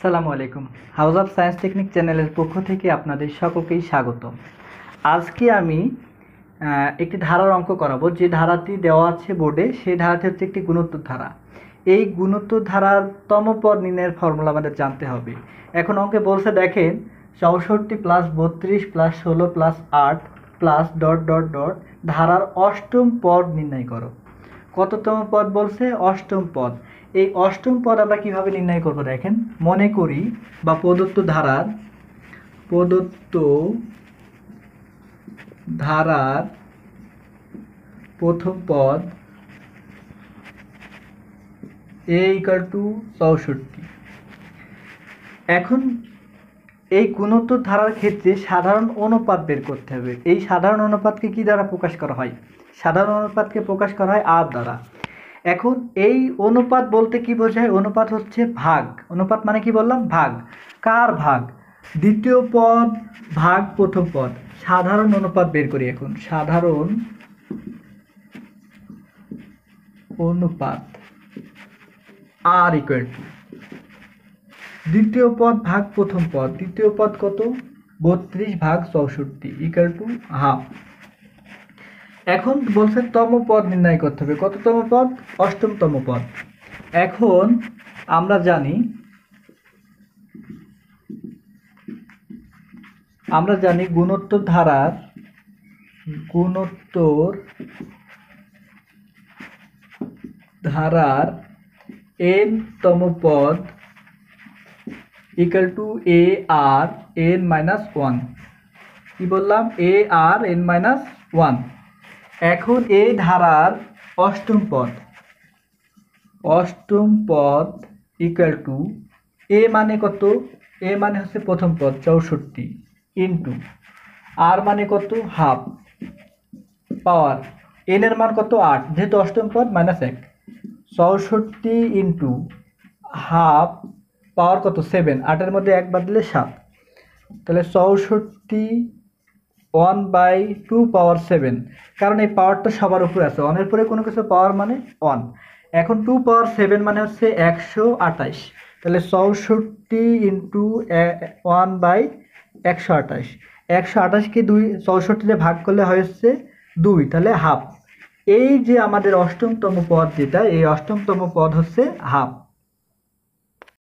আসসালামু আলাইকুম। House of science technique চ্যানেলের পক্ষ থেকে আপনাদের সকলকেই স্বাগত। আজকে আমি একটি ধারার অঙ্ক করাবো। যে ধারাটি দেওয়া আছে বোর্ডে, সেই ধারাটি হচ্ছে একটি গুণোত্তর ধারা। এই গুণোত্তর ধারার তম পদ নির্ণয়ের ফর্মুলা আমাদের জানতে হবে। এখন অঙ্কে বলছে, দেখেন 64 plus 32 plus 16 plus 8 plus dot dot dot ধারার অষ্টম পদ নির্ণয় করো। কততম পদ বলছে? অষ্টম পদ। এই অষ্টম পদ আমরা কিভাবে নির্ণয় করব দেখেন। মনে করি বা প্রদত্ত ধারার প্রথম পদ a = 64। এখন এই গুণোত্তর ধারার ক্ষেত্রে সাধারণ অনুপাত বের করতে হবে। এই সাধারণ অনুপাতকে কি দ্বারা প্রকাশ করা হয়? সাধারণ অনুপাতকে প্রকাশ করা হয় আর দ্বারা। এখন এই অনুপাত বলতে কি বোঝায়? অনুপাত হচ্ছে ভাগ। অনুপাত মানে কি বললাম? ভাগ। কার ভাগ? দ্বিতীয় পদ ভাগ প্রথম পদ। সাধারণ অনুপাত বের করি এখন। সাধারণ অনুপাত আর ইকুয়াল টু দ্বিতীয় পদ ভাগ প্রথম পদ। দ্বিতীয় পদ কত? 32 ভাগ 64 ইকুয়াল টু হাফ। এখন বলছে তম পদ নির্ণয় করতে হবে। কততম পদ? অষ্টমতম পদ। এখন আমরা জানি গুণোত্তর ধারার n তম পদ equal to a r n - 1। কি বললাম? a r n - 1। এখন এই ধারার অষ্টম পদ ইকুয়াল টু a মানে কত? a মানে হচ্ছে প্রথম পদ 64 ইন্টু আর মানে কত? হাফ পাওয়ার n এর মান কত? 8, যেহেতু অষ্টম পদ -1। 64 ইন্টু হাফ পাওয়ার কত? 7। 8-এর মধ্যে 1 বাদ দিলে 7। তাহলে 64 1/2 পাওয়ার 7। কারণ এই পাওয়ারটা সবার উপরে আছে, অনের পরে কোনো কিছু পাওয়ার মানে 1। এখন 2 পাওয়ার 7 মানে হচ্ছে 128। তাহলে 64 ইন্টু 1/128। 128কে 64 দিয়ে ভাগ করলে হচ্ছে 2, তাহলে হাফ। এই যে আমাদের অষ্টমতম পদ যেটা, এই অষ্টমতম পদ হচ্ছে হাফ।